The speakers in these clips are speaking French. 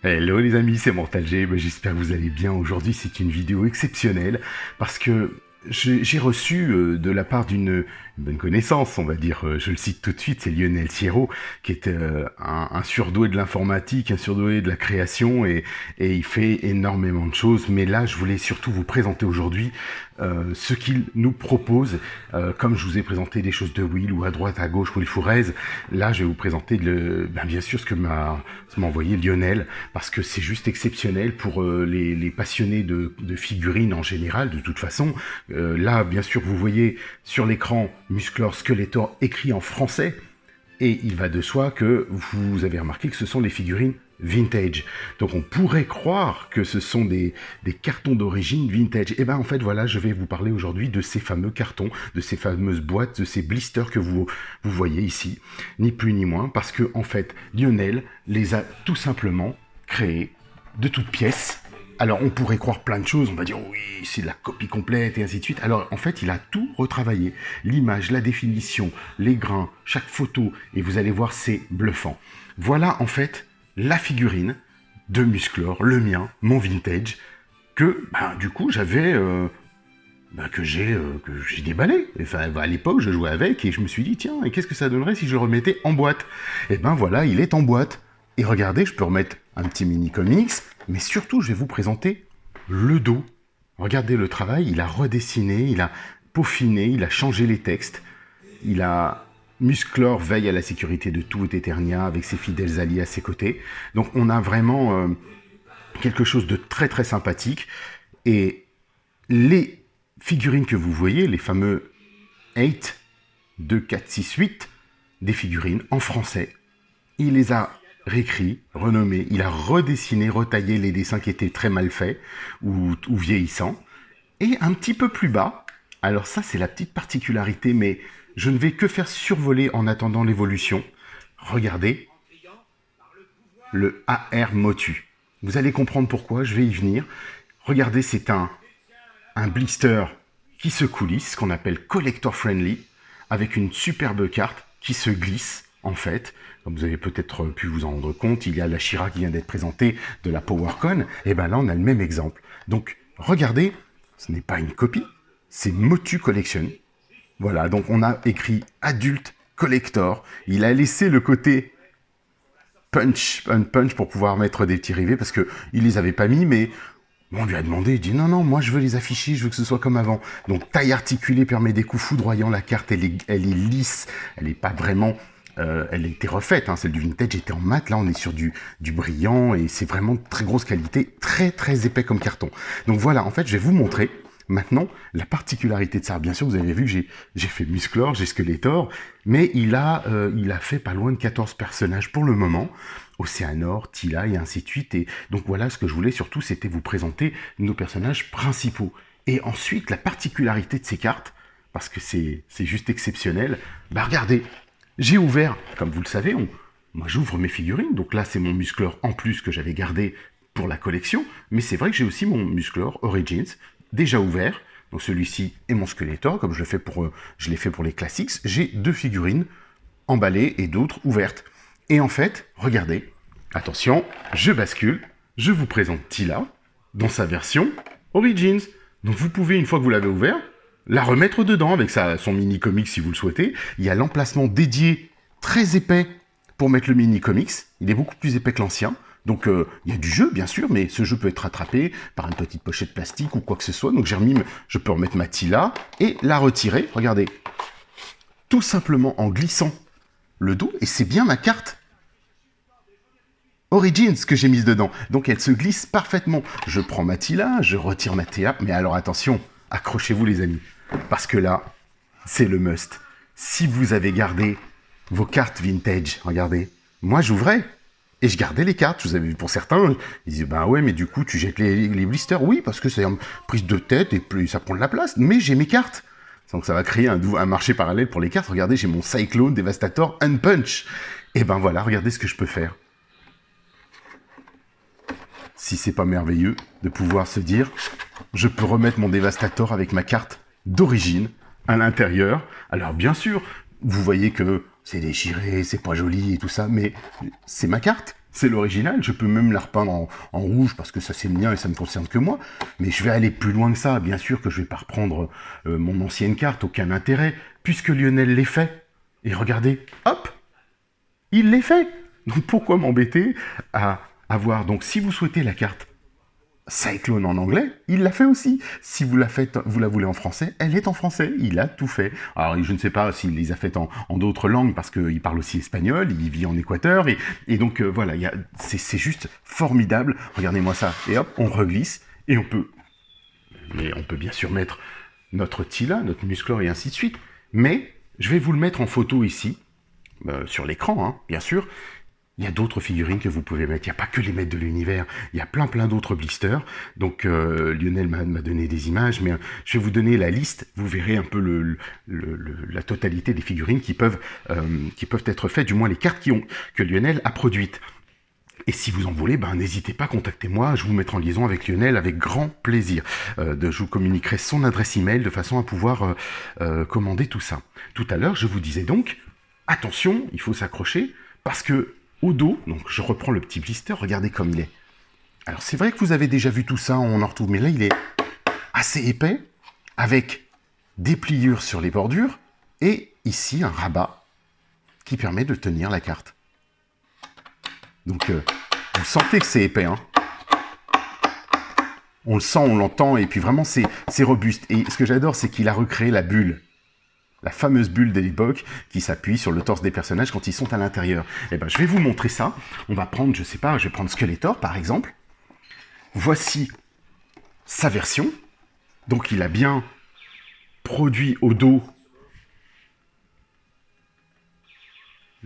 Hello les amis, c'est Mortal G, j'espère que vous allez bien. Aujourd'hui c'est une vidéo exceptionnelle parce que j'ai reçu de la part d'une bonne connaissance, on va dire, je le cite tout de suite, c'est Lionel Sierro, qui est un surdoué de l'informatique, un surdoué de la création et il fait énormément de choses. Mais là je voulais surtout vous présenter aujourd'hui ce qu'il nous propose. Comme je vous ai présenté des choses de Will ou à droite, à gauche, Will Fourez, là je vais vous présenter bien sûr ce que m'a envoyé Lionel, parce que c'est juste exceptionnel pour les passionnés de figurines en général. De toute façon, là bien sûr vous voyez sur l'écran Musclor Skeletor écrit en français, et il va de soi que vous avez remarqué que ce sont les figurines vintage. Donc on pourrait croire que ce sont des cartons d'origine vintage. Et ben en fait voilà, je vais vous parler aujourd'hui de ces fameux cartons, de ces fameuses boîtes, de ces blisters que vous voyez ici, ni plus ni moins, parce que en fait Lionel les a tout simplement créés de toutes pièces. Alors on pourrait croire plein de choses, on va dire oui c'est de la copie complète et ainsi de suite. Alors en fait il a tout retravaillé, l'image, la définition, les grains, chaque photo, et vous allez voir c'est bluffant. Voilà en fait la figurine de Musclor, le mien, mon vintage, que du coup j'avais que j'ai déballé. Enfin, à l'époque je jouais avec et je me suis dit tiens, et qu'est-ce que ça donnerait si je le remettais en boîte? Et ben voilà, il est en boîte. Et regardez, je peux remettre un petit mini comics, mais surtout je vais vous présenter le dos. Regardez le travail, il a redessiné, il a peaufiné, il a changé les textes, il a... Musclor veille à la sécurité de tout Eternia avec ses fidèles alliés à ses côtés. Donc on a vraiment quelque chose de très très sympathique. Et les figurines que vous voyez, les fameux 8, 2, 4, 6, 8, des figurines en français, il les a réécrits, renommés, il a redessiné, retaillé les dessins qui étaient très mal faits ou vieillissants. Et un petit peu plus bas, alors ça c'est la petite particularité, mais je ne vais que faire survoler en attendant l'évolution. Regardez, le AR Motu. Vous allez comprendre pourquoi, je vais y venir. Regardez, c'est un blister qui se coulisse, ce qu'on appelle collector friendly, avec une superbe carte qui se glisse, en fait. Comme vous avez peut-être pu vous en rendre compte, il y a la She-Ra qui vient d'être présentée de la PowerCon, et bien là on a le même exemple. Donc regardez, ce n'est pas une copie, c'est Motu Collection. Voilà, donc on a écrit adulte collector. Il a laissé le côté punch pour pouvoir mettre des petits rivets parce que il les avait pas mis, mais on lui a demandé, il dit non, moi je veux les afficher, je veux que ce soit comme avant. Donc taille articulée permet des coups foudroyants, la carte elle est lisse, elle n'est pas vraiment... elle a été refaite, celle du vintage était en mat, là on est sur du brillant et c'est vraiment de très grosse qualité, très très épais comme carton. Donc voilà, en fait je vais vous montrer maintenant la particularité de ça. Bien sûr vous avez vu que j'ai fait Musclor, j'ai Skeletor, mais il a fait pas loin de 14 personnages pour le moment, Océanor, Tila et ainsi de suite. Et donc voilà, ce que je voulais surtout c'était vous présenter nos personnages principaux. Et ensuite la particularité de ces cartes, parce que c'est juste exceptionnel, regardez, j'ai ouvert, comme vous le savez, moi j'ouvre mes figurines, donc là c'est mon Musclor en plus que j'avais gardé pour la collection, mais c'est vrai que j'ai aussi mon Musclor Origins, déjà ouvert, donc celui-ci est mon Skeletor, comme je l'ai fait pour les classiques, j'ai deux figurines emballées et d'autres ouvertes. Et en fait, regardez, attention, je bascule, je vous présente Tila dans sa version Origins. Donc vous pouvez, une fois que vous l'avez ouvert, la remettre dedans avec son mini-comics si vous le souhaitez. Il y a l'emplacement dédié très épais pour mettre le mini-comics. Il est beaucoup plus épais que l'ancien. Donc il y a du jeu bien sûr, mais ce jeu peut être rattrapé par une petite pochette plastique ou quoi que ce soit. Donc je peux remettre ma Tila et la retirer, regardez, tout simplement en glissant le dos, et c'est bien ma carte Origins que j'ai mise dedans. Donc elle se glisse parfaitement. Je prends ma Tila, je retire ma Théa, mais alors attention, accrochez-vous les amis, parce que là, c'est le must. Si vous avez gardé vos cartes vintage, regardez, moi j'ouvrais et je gardais les cartes. Vous avez vu, pour certains, ils disaient ben ouais, mais du coup tu jettes les blisters. Oui, parce que c'est une prise de tête et plus ça prend de la place. Mais j'ai mes cartes. Donc ça va créer un marché parallèle pour les cartes. Regardez, j'ai mon Cyclone, Devastator, Unpunch. Et ben voilà, regardez ce que je peux faire. Si c'est pas merveilleux de pouvoir se dire, je peux remettre mon Devastator avec ma carte d'origine à l'intérieur. Alors bien sûr, vous voyez que c'est déchiré, c'est pas joli et tout ça, mais c'est ma carte, C'est l'original, je peux même la repeindre en rouge parce que ça c'est le mien et ça ne me concerne que moi. Mais je vais aller plus loin que ça. Bien sûr que je vais pas reprendre mon ancienne carte, aucun intérêt, puisque Lionel l'ait fait. Et regardez, hop, il l'est fait. Donc pourquoi m'embêter à avoir... Donc si vous souhaitez la carte Cyclone en anglais, il l'a fait aussi. Si vous la faites, vous la voulez en français, elle est en français. Il a tout fait. Alors je ne sais pas s'il les a faites en d'autres langues parce qu'il parle aussi espagnol, il vit en Équateur et donc voilà, c'est juste formidable. Regardez-moi ça. Et hop, on reglisse et on peut bien sûr mettre notre Tila, notre Musclor et ainsi de suite. Mais je vais vous le mettre en photo ici, sur l'écran, hein, bien sûr. Il y a d'autres figurines que vous pouvez mettre. Il n'y a pas que les maîtres de l'univers. Il y a plein d'autres blisters. Donc Lionel m'a donné des images, mais je vais vous donner la liste. Vous verrez un peu la totalité des figurines qui peuvent être faites, du moins les cartes que Lionel a produites. Et si vous en voulez, n'hésitez pas, contactez-moi, je vous mettrai en liaison avec Lionel avec grand plaisir. Je vous communiquerai son adresse email de façon à pouvoir commander tout ça. Tout à l'heure, je vous disais donc, attention, il faut s'accrocher, parce que au dos, donc je reprends le petit blister, regardez comme il est. Alors c'est vrai que vous avez déjà vu tout ça, on en retrouve, mais là il est assez épais, avec des pliures sur les bordures, et ici un rabat qui permet de tenir la carte. Donc vous sentez que c'est épais, hein. On le sent, on l'entend, et puis vraiment c'est robuste. Et ce que j'adore, c'est qu'il a recréé la bulle. La fameuse bulle de l'époque qui s'appuie sur le torse des personnages quand ils sont à l'intérieur. Eh ben, je vais vous montrer ça. On va prendre, je sais pas, je vais prendre Skeletor par exemple. Voici sa version. Donc il a bien produit au dos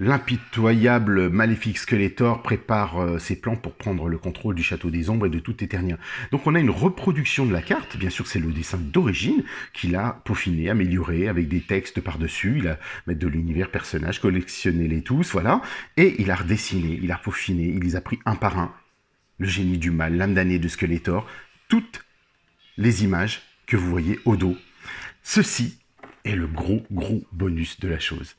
l'impitoyable maléfique Skeletor prépare ses plans pour prendre le contrôle du Château des Ombres et de tout Eternia. Donc on a une reproduction de la carte, bien sûr c'est le dessin d'origine qu'il a peaufiné, amélioré, avec des textes par-dessus, il a mettre de l'univers, personnages, collectionnez-les tous, voilà, et il a redessiné, il a peaufiné, il les a pris un par un, le génie du mal, l'âme damnée de Skeletor, toutes les images que vous voyez au dos. Ceci est le gros bonus de la chose.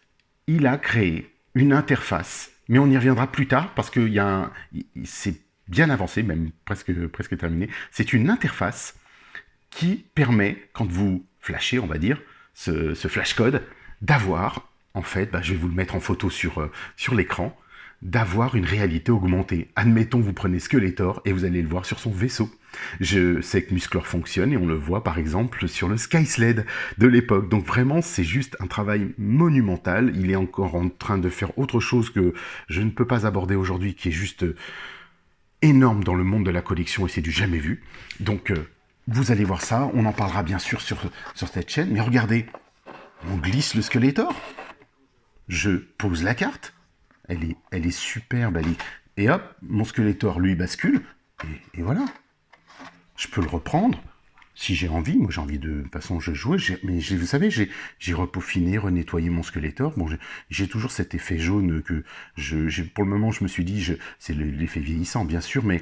Il a créé une interface, mais on y reviendra plus tard parce que c'est bien avancé, même presque terminé. C'est une interface qui permet, quand vous flashez, on va dire, ce flash code, d'avoir, en fait, je vais vous le mettre en photo sur l'écran, d'avoir une réalité augmentée. Admettons, vous prenez Skeletor et vous allez le voir sur son vaisseau. Je sais que Musclor fonctionne et on le voit par exemple sur le Sky Sled de l'époque. Donc vraiment, c'est juste un travail monumental. Il est encore en train de faire autre chose que je ne peux pas aborder aujourd'hui, qui est juste énorme dans le monde de la collection et c'est du jamais vu. Donc vous allez voir ça, on en parlera bien sûr sur cette chaîne. Mais regardez, on glisse le Skeletor, je pose la carte, elle est superbe, et hop, mon Skeletor lui bascule, et voilà. Je peux le reprendre, si j'ai envie. Moi j'ai envie de toute façon je jouais, mais vous savez, j'ai repaufiné, renettoyé mon Skeletor. Bon, j'ai toujours cet effet jaune que pour le moment je me suis dit, c'est l'effet vieillissant bien sûr, mais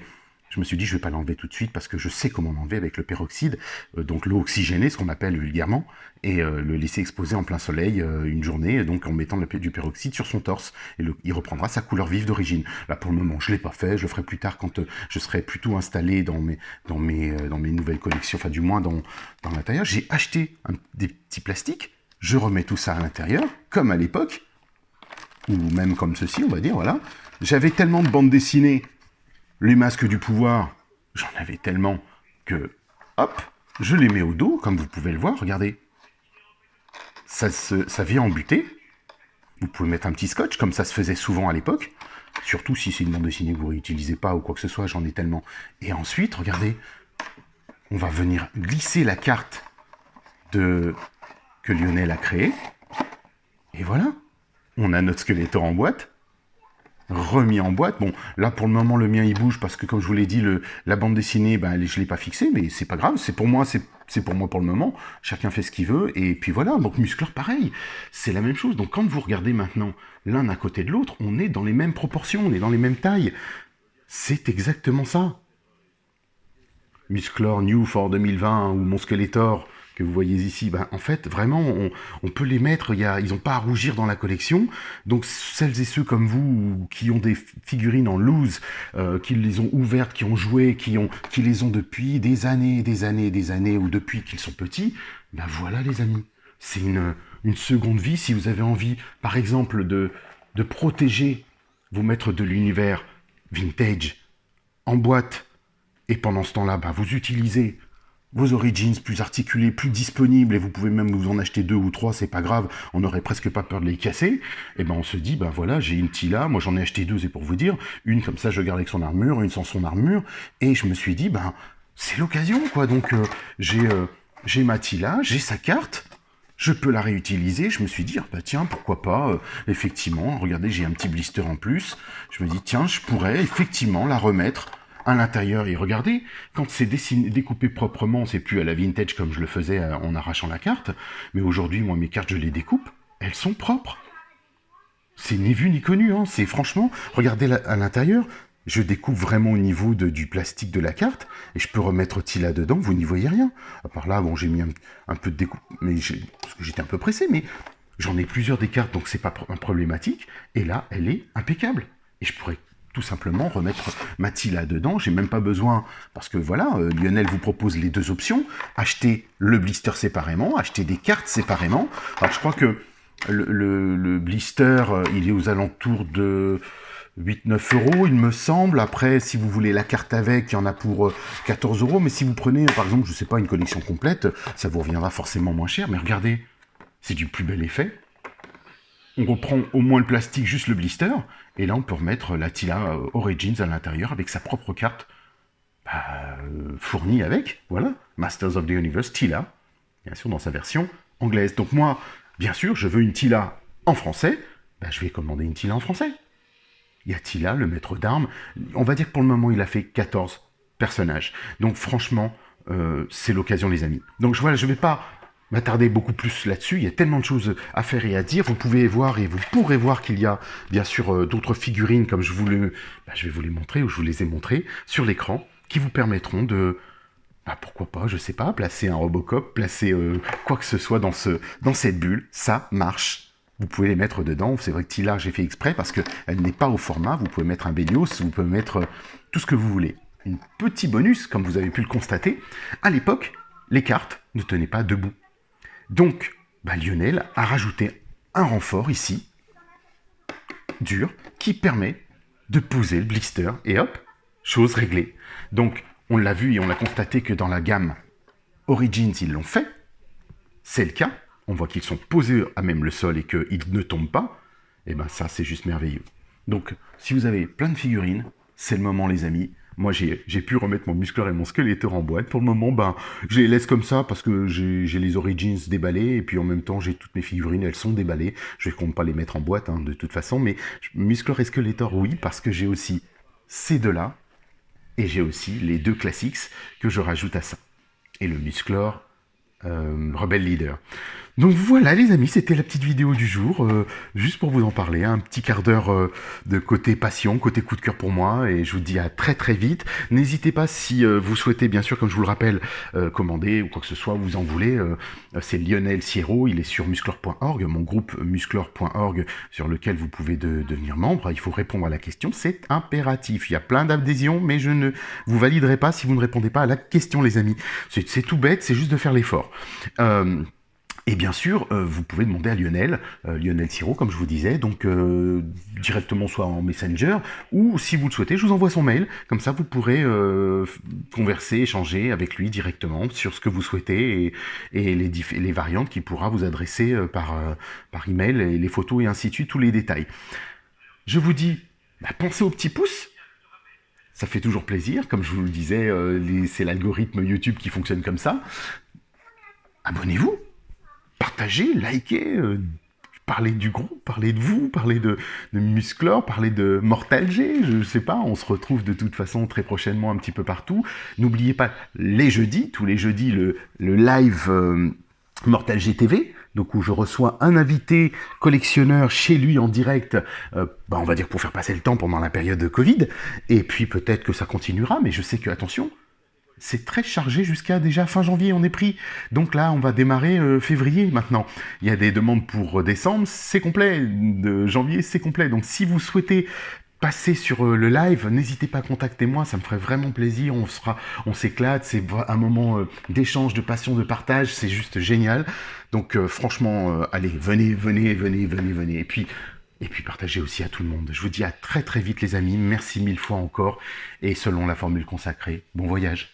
je me suis dit je vais pas l'enlever tout de suite parce que je sais comment l'enlever avec le peroxyde, donc l'eau oxygénée, ce qu'on appelle vulgairement, et le laisser exposer en plein soleil une journée, donc en mettant du peroxyde sur son torse, et il reprendra sa couleur vive d'origine. Là pour le moment je l'ai pas fait, je le ferai plus tard quand je serai plutôt installé dans mes nouvelles collections, enfin du moins dans l'intérieur. J'ai acheté des petits plastiques, je remets tout ça à l'intérieur, comme à l'époque, ou même comme ceci on va dire, voilà. J'avais tellement de bandes dessinées, les masques du pouvoir, j'en avais tellement que, hop, je les mets au dos, comme vous pouvez le voir, regardez. Ça vient en butée. Vous pouvez mettre un petit scotch, comme ça se faisait souvent à l'époque. Surtout si c'est une bande dessinée que vous ne réutilisez pas ou quoi que ce soit, j'en ai tellement. Et ensuite, regardez, on va venir glisser la carte que Lionel a créée. Et voilà, on a notre Skeletor en boîte. Remis en boîte. Bon, là pour le moment le mien il bouge parce que comme je vous l'ai dit, la bande dessinée, je l'ai pas fixée, mais c'est pas grave, c'est pour moi pour le moment. Chacun fait ce qu'il veut et puis voilà. Donc Musclor pareil, c'est la même chose. Donc quand vous regardez maintenant l'un à côté de l'autre, on est dans les mêmes proportions, on est dans les mêmes tailles. C'est exactement ça. Musclor New for 2020 ou mon Skeletor que vous voyez ici, ben, en fait, vraiment, on peut les mettre, ils n'ont pas à rougir dans la collection. Donc, celles et ceux comme vous qui ont des figurines en loose, qui les ont ouvertes, qui ont joué, qui les ont depuis des années, ou depuis qu'ils sont petits, ben voilà les amis. C'est une seconde vie. Si vous avez envie, par exemple, de protéger vos maîtres de l'univers vintage en boîte, et pendant ce temps-là, bah, vous utilisez vos Origins plus articulés, plus disponibles, et vous pouvez même vous en acheter 2 ou 3, c'est pas grave, on n'aurait presque pas peur de les casser, et ben on se dit, ben voilà, j'ai une Tila, moi j'en ai acheté 2, c'est pour vous dire, une comme ça je garde avec son armure, une sans son armure, et je me suis dit, ben c'est l'occasion, quoi, donc j'ai ma Tila, j'ai sa carte, je peux la réutiliser, je me suis dit, ah bah tiens, pourquoi pas, effectivement, regardez, j'ai un petit blister en plus, je me dis, tiens, je pourrais effectivement la remettre à l'intérieur, et regardez, quand c'est découpé proprement, c'est plus à la vintage comme je le faisais en arrachant la carte, mais aujourd'hui, moi, mes cartes, je les découpe, elles sont propres. C'est ni vu ni connu, hein. C'est franchement, regardez à l'intérieur, je découpe vraiment au niveau du plastique de la carte, et je peux remettre Tila dedans, vous n'y voyez rien. À part là, bon, j'ai mis un peu de découpe, mais parce que j'étais un peu pressé, mais j'en ai plusieurs des cartes, donc c'est pas problématique, et là, elle est impeccable. Et je pourrais tout simplement remettre ma Tila dedans, j'ai même pas besoin, parce que voilà, Lionel vous propose les deux options, acheter le blister séparément, acheter des cartes séparément. Alors je crois que le blister, il est aux alentours de 8-9 euros, il me semble. Après, si vous voulez la carte avec, il y en a pour 14 euros, mais si vous prenez, par exemple, je sais pas, une collection complète, ça vous reviendra forcément moins cher, mais regardez, c'est du plus bel effet. On reprend au moins le plastique, juste le blister, et là on peut remettre la Tila Origins à l'intérieur avec sa propre carte fournie avec, voilà, Masters of the Universe Tila, bien sûr dans sa version anglaise. Donc moi, bien sûr, je veux une Tila en français, bah, je vais commander une Tila en français. Il y a Tila, le maître d'armes, on va dire que pour le moment il a fait 14 personnages. Donc franchement, c'est l'occasion les amis. Donc voilà, je ne vais pas m'attarder beaucoup plus là-dessus, il y a tellement de choses à faire et à dire, vous pouvez voir et vous pourrez voir qu'il y a bien sûr d'autres figurines comme je vais vous les montrer ou je vous les ai montrées sur l'écran qui vous permettront de, pourquoi pas, je sais pas, placer un Robocop, placer quoi que ce soit dans cette bulle, ça marche. Vous pouvez les mettre dedans, c'est vrai que Tila j'ai fait exprès parce qu'elle n'est pas au format, vous pouvez mettre un Bélios, vous pouvez mettre tout ce que vous voulez. Un petit bonus, comme vous avez pu le constater, à l'époque, les cartes ne tenaient pas debout. Donc, Lionel a rajouté un renfort ici, dur, qui permet de poser le blister, et hop, chose réglée. Donc, on l'a vu et on l'a constaté que dans la gamme Origins, ils l'ont fait, c'est le cas, on voit qu'ils sont posés à même le sol et qu'ils ne tombent pas, et ben ça, c'est juste merveilleux. Donc, si vous avez plein de figurines, c'est le moment les amis. Moi, j'ai pu remettre mon Musclor et mon Skeletor en boîte. Pour le moment, je les laisse comme ça parce que j'ai les Origins déballés et puis en même temps, j'ai toutes mes figurines, elles sont déballées. Je ne compte pas les mettre en boîte de toute façon, mais Musclor et Skeletor, oui, parce que j'ai aussi ces deux-là et j'ai aussi les deux classiques que je rajoute à ça. Et le Musclor Rebel Leader. Donc voilà les amis, c'était la petite vidéo du jour, juste pour vous en parler, un petit quart d'heure de côté passion, côté coup de cœur pour moi, et je vous dis à très très vite. N'hésitez pas si vous souhaitez, bien sûr, comme je vous le rappelle, commander ou quoi que ce soit, vous en voulez, c'est Lionel Sierro, il est sur musclor.org, mon groupe musclor.org, sur lequel vous pouvez devenir membre. Il faut répondre à la question, c'est impératif. Il y a plein d'adhésions, mais je ne vous validerai pas si vous ne répondez pas à la question les amis. C'est tout bête, c'est juste de faire l'effort. Et bien sûr, vous pouvez demander à Lionel Sierro, comme je vous disais, donc directement soit en Messenger, ou si vous le souhaitez, je vous envoie son mail, comme ça vous pourrez converser, échanger avec lui directement sur ce que vous souhaitez et les variantes qu'il pourra vous adresser par email, et les photos et ainsi de suite, tous les détails. Je vous dis, pensez au petit pouce. Ça fait toujours plaisir, comme je vous le disais, c'est l'algorithme YouTube qui fonctionne comme ça. Abonnez-vous, partagez, likez, parlez du groupe, parlez de vous, parlez de Musclor, parlez de Mortal G, je ne sais pas, on se retrouve de toute façon très prochainement un petit peu partout. N'oubliez pas, les jeudis, tous les jeudis, le live Mortal G TV, donc où je reçois un invité collectionneur chez lui en direct, on va dire pour faire passer le temps pendant la période de Covid, et puis peut-être que ça continuera, mais je sais que, attention, c'est très chargé jusqu'à déjà fin janvier, on est pris. Donc là, on va démarrer février maintenant. Il y a des demandes pour décembre, c'est complet. De janvier, c'est complet. Donc si vous souhaitez passer sur le live, n'hésitez pas à contacter moi, ça me ferait vraiment plaisir, on s'éclate, c'est un moment d'échange, de passion, de partage, c'est juste génial. Donc franchement, allez, venez. Et puis partagez aussi à tout le monde. Je vous dis à très très vite les amis, merci 1000 fois encore, et selon la formule consacrée, bon voyage.